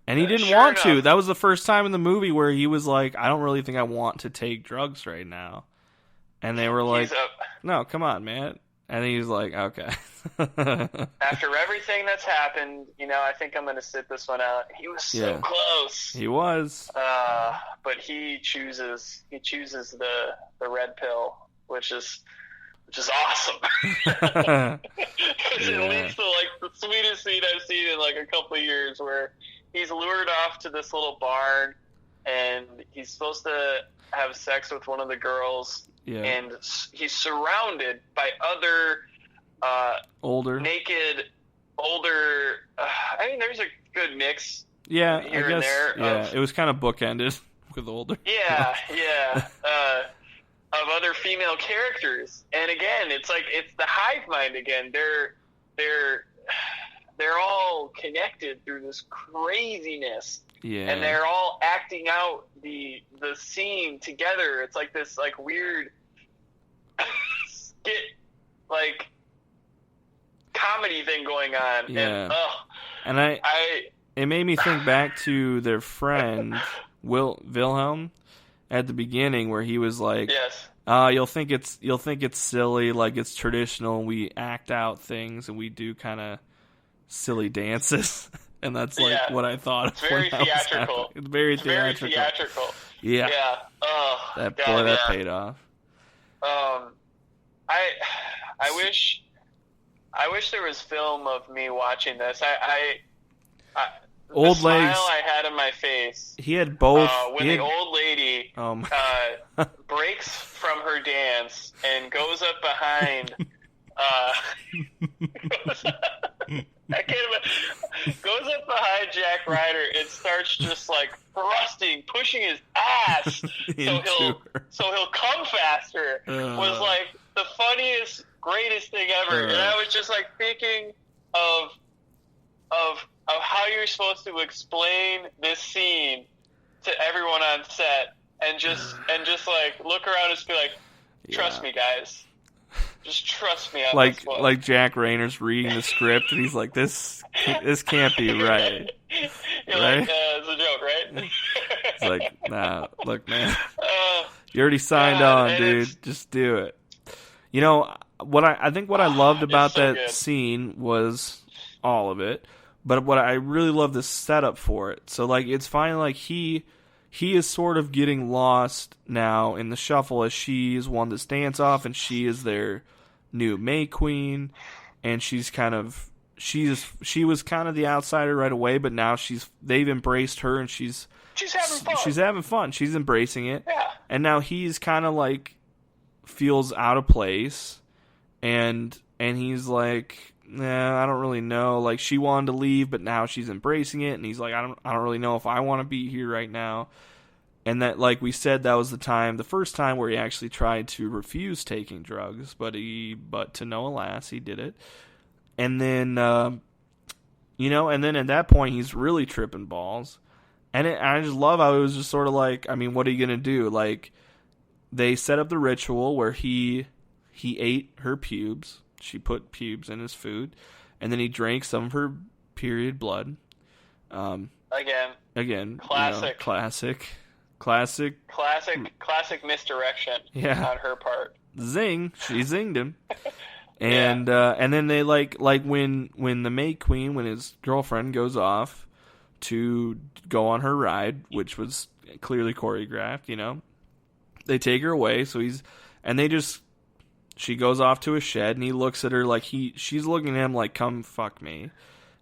and he didn't want to. That was the first time in the movie where he was like, I don't really think I want to take drugs right now. And they were like, no, come on, man. And he's like, okay. After everything that's happened, I think I'm going to sit this one out. He was so close. He was. But he chooses the red pill, which is awesome. Because it leads to like the sweetest scene I've seen in like a couple of years, where he's lured off to this little barn and he's supposed to have sex with one of the girls, and he's surrounded by other naked older I mean, there's a good mix here I guess, and there it was kind of bookended with older of other female characters. And again, it's like it's the hive mind again. They're all connected through this craziness. Yeah. And they're all acting out the scene together. It's like this like weird skit like comedy thing going on. Yeah. And and it made me think back to their friend Wilhelm at the beginning, where he was like, you'll think it's silly, like it's traditional, we act out things and we do kind of silly dances. And that's like what I thought. It's very theatrical. It's very theatrical. Yeah. Yeah. Oh, that paid off. I wish there was film of me watching this. Old the legs. Smile I had on my face. He had both. When the old lady breaks from her dance and goes up behind. I can't imagine. Goes up behind Jack Ryder and starts just like thrusting, pushing his ass so he'll come faster. Was like the funniest, greatest thing ever. And I was just like thinking of how you're supposed to explain this scene to everyone on set, and just like look around and just be like, trust me, guys. Just trust me on this one. Like Jack Rayner's reading the script, and he's like, this can't be right. You're right? like, it's a joke, right? It's like, nah, look, man. You already signed on, dude. Just do it. You know, I think what I loved about that scene was all of it, but what I really love the setup for it. So, like, it's finally like he is sort of getting lost now in the shuffle, as she is one that's dance off, and she is their new May Queen, and she was kind of the outsider right away, but now they've embraced her, and she's having fun. She's having fun. She's embracing it. Yeah. And now he's kind of like feels out of place, and he's like, nah, I don't really know. Like, she wanted to leave, but now she's embracing it, and he's like, I don't really know if I want to be here right now. And that, like we said, that was the first time where he actually tried to refuse taking drugs, but to no alas, he did it. And then, and then at that point, he's really tripping balls. And I just love how it was just sort of like, I mean, what are you going to do? Like, they set up the ritual where he ate her pubes. She put pubes in his food, and then he drank some of her period blood. Again, classic misdirection on her part. Zing, she zinged him. And then they like when the May Queen, when his girlfriend goes off to go on her ride, which was clearly choreographed, they take her away. So she goes off to a shed, and he looks at her like she's looking at him like, come fuck me.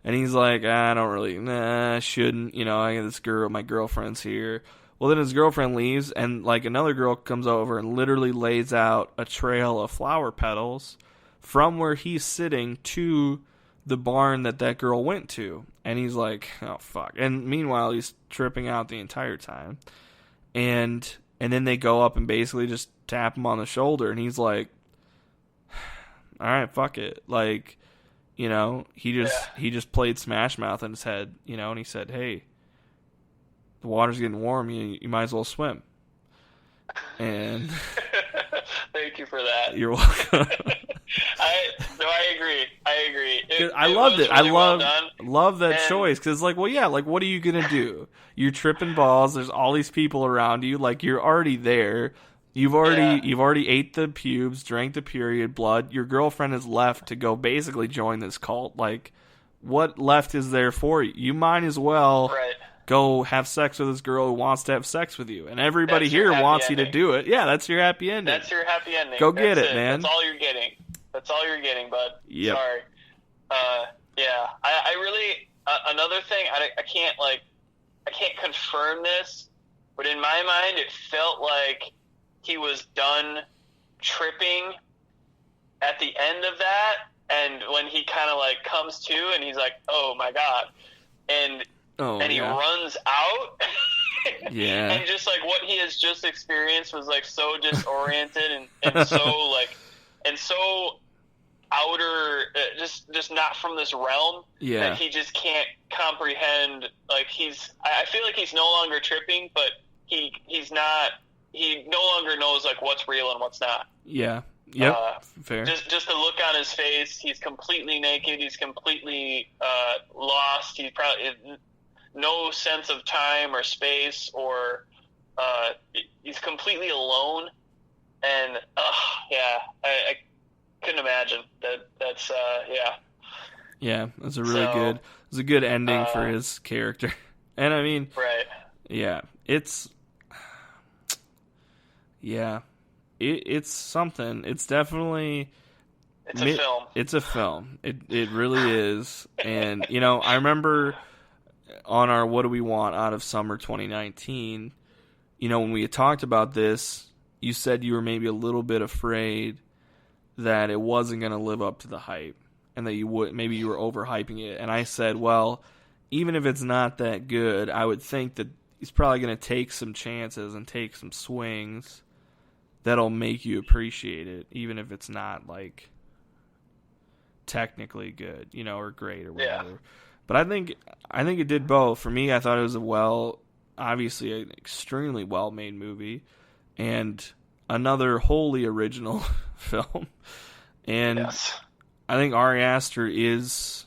And he's like, I don't really, I shouldn't, I got this girl, my girlfriend's here. Well, then his girlfriend leaves, and like another girl comes over and literally lays out a trail of flower petals from where he's sitting to the barn that girl went to. And he's like, oh fuck. And meanwhile, he's tripping out the entire time. And And then they go up and basically just tap him on the shoulder, and he's like, all right, fuck it. Like, you know, he just played Smash Mouth in his head, you know, and he said, hey, the water's getting warm, you might as well swim. And thank you for that. You're welcome. I agree. I loved it. Really I love that choice, because like, well, yeah, like, what are you gonna do? You're tripping balls. There's all these people around you. Like, you're already there. You've already ate the pubes, drank the period blood. Your girlfriend has left to go basically join this cult. Like, what left is there for you? You might as well go have sex with this girl who wants to have sex with you. And everybody here wants you to do it. Yeah, that's your happy ending. That's your happy ending. Go get it, man. That's all you're getting. That's all you're getting, bud. Yep. Sorry. Yeah. I really, another thing, I can't confirm this, but in my mind, it felt like he was done tripping at the end of that, and when he kind of like comes to, and he's like, oh my God. And he runs out. Yeah. And just like what he has just experienced was like so disoriented and so like, and so outer, just not from this realm. Yeah. That he just can't comprehend. Like I feel like he's no longer tripping, but he's not, he no longer knows like what's real and what's not. Yeah. Yep. Fair. Just the look on his face. He's completely naked. He's completely lost. He's probably no sense of time or space, or he's completely alone. And I couldn't imagine that. That's Yeah, that's a really good. It was a good ending for his character. And I mean, yeah, it's something. It's definitely. It's a film. It's a film. It really is. And you know, I remember on our What Do We Want Out of Summer 2019, you know, when we had talked about this, you said you were maybe a little bit afraid that it wasn't going to live up to the hype, and that you were overhyping it. And I said, well, even if it's not that good, I would think that he's probably going to take some chances and take some swings that'll make you appreciate it, even if it's not like technically good, you know, or great or whatever. Yeah. But I think it did both. For me, I thought it was obviously an extremely well-made movie, and another wholly original film. And I think Ari Aster he's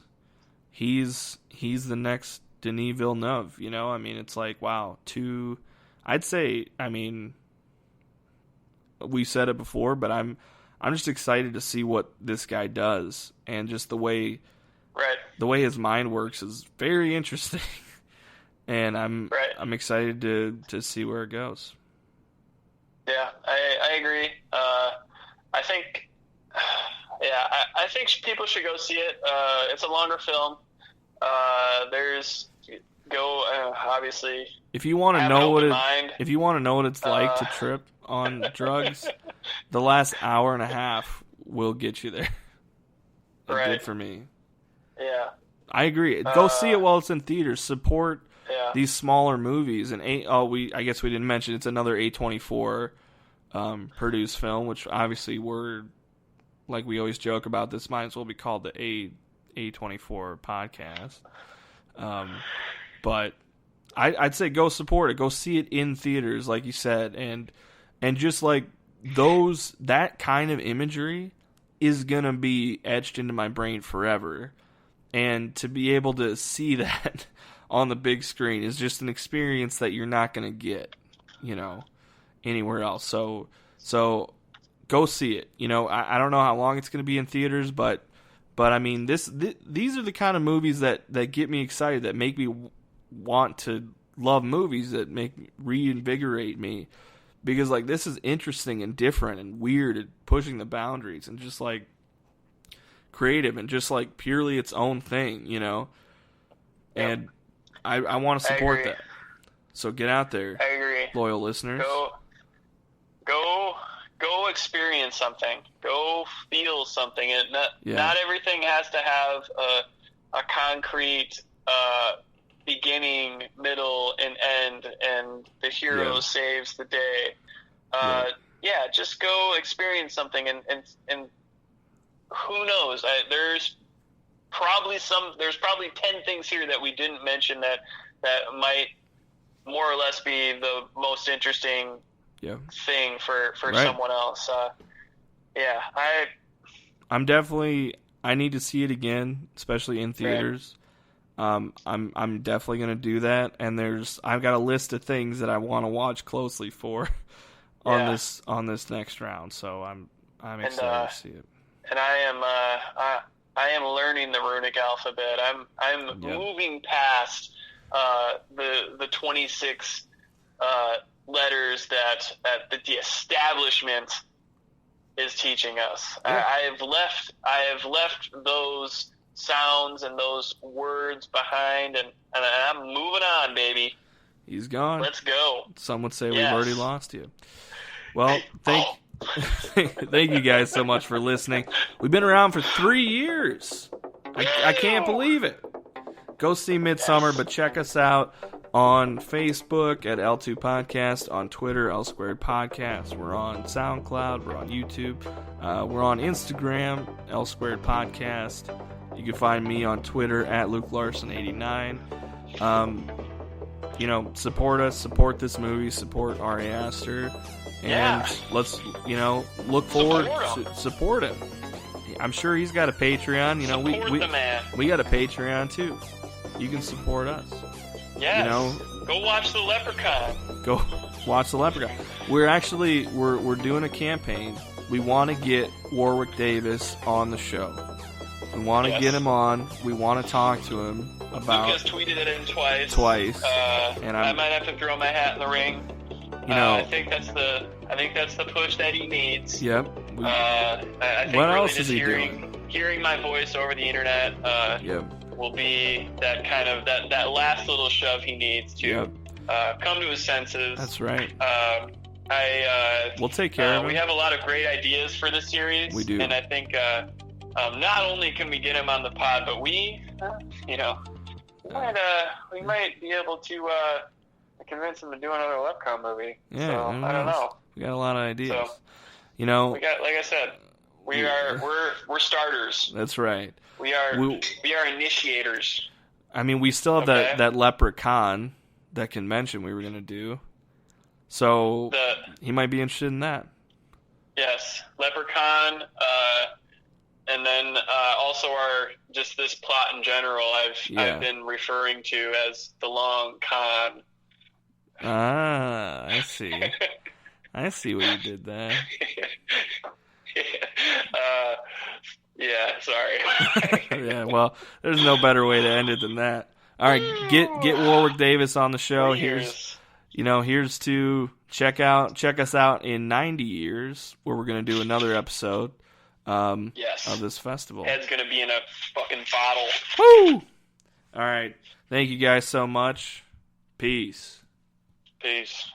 the next Denis Villeneuve, you know? I mean, it's like, wow, I'd say, I mean, we said it before, but I'm just excited to see what this guy does, and just the way his mind works is very interesting. And I'm excited to see where it goes. Yeah, I agree. I think people should go see it. It's a longer film. Obviously. If you want to know what it's like to trip on drugs, the last hour and a half will get you there. That's good for me. Yeah, I agree. Go see it while it's in theaters. Support these smaller movies. And I guess we didn't mention it's another A24 produced film, which obviously we're, like we always joke about, this might as well be called the A24 podcast. But I'd say go support it. Go see it in theaters, like you said, and just like that kind of imagery is gonna be etched into my brain forever. And to be able to see that on the big screen is just an experience that you're not gonna get, you know, anywhere else. So go see it. You know, I don't know how long it's gonna be in theaters, but I mean, these are the kind of movies that get me excited, that make me want to love movies, that reinvigorate me, because like this is interesting and different and weird and pushing the boundaries and just like creative and just like purely its own thing, you know. And I want to support that. So get out there. I agree. Loyal listeners. Go experience something. Go feel something. And not everything has to have a concrete beginning, middle, and end, and the hero saves the day. Yeah, just go experience something, and who knows? There's probably 10 things here that we didn't mention that might more or less be the most interesting thing for someone else. I need to see it again, especially in theaters. I'm definitely going to do that, and I've got a list of things that I want to watch closely for on this next round. So I'm excited to see it. And I am learning the runic alphabet. I'm moving past the 26 letters that the establishment is teaching us. Yeah. I have left those sounds and those words behind, and I'm moving on, baby. He's gone. Let's go. Some would say we've already lost you. Well, thank you guys so much for listening. We've been around for 3 years. I can't believe it. Go see Midsommar, but check us out on Facebook at L2 Podcast, on Twitter, L Squared Podcast. We're on SoundCloud, we're on YouTube, we're on Instagram, L Squared Podcast. You can find me on Twitter at LukeLarson89. Support us, support this movie, support Ari Aster, and let's, look forward to support him. I'm sure he's got a Patreon. We got a Patreon too. You can support us. Yes. Go watch The Leprechaun. Go watch The Leprechaun. We're doing a campaign. We want to get Warwick Davis on the show. We want to get him on. We want to talk to him about. Luke has tweeted it in twice. And I might have to throw my hat in the ring. I think that's the push that he needs. Yep. I think what really else just is he doing? Hearing my voice over the internet. Will be that kind of that last little shove he needs to come to his senses. That's right. We'll take care of him. We have a lot of great ideas for this series. We do, and I think not only can we get him on the pod, but we might be able to convince him to do another Leprechaun movie. Yeah, so, I don't know. We got a lot of ideas. So, we got, like I said, we're starters. That's right. We are initiators. I mean, we still have that Leprechaun, that convention we were going to do. So he might be interested in that. Yes, Leprechaun, and then also just this plot in general. I've been referring to as the Long Con. Ah, I see. I see what you did there. Yeah, sorry. Yeah, well, there's no better way to end it than that. All right, get Warwick Davis on the show. Here's to check us out in 90 years, where we're going to do another episode of this festival. Head's going to be in a fucking bottle. Woo! All right. Thank you guys so much. Peace. Peace.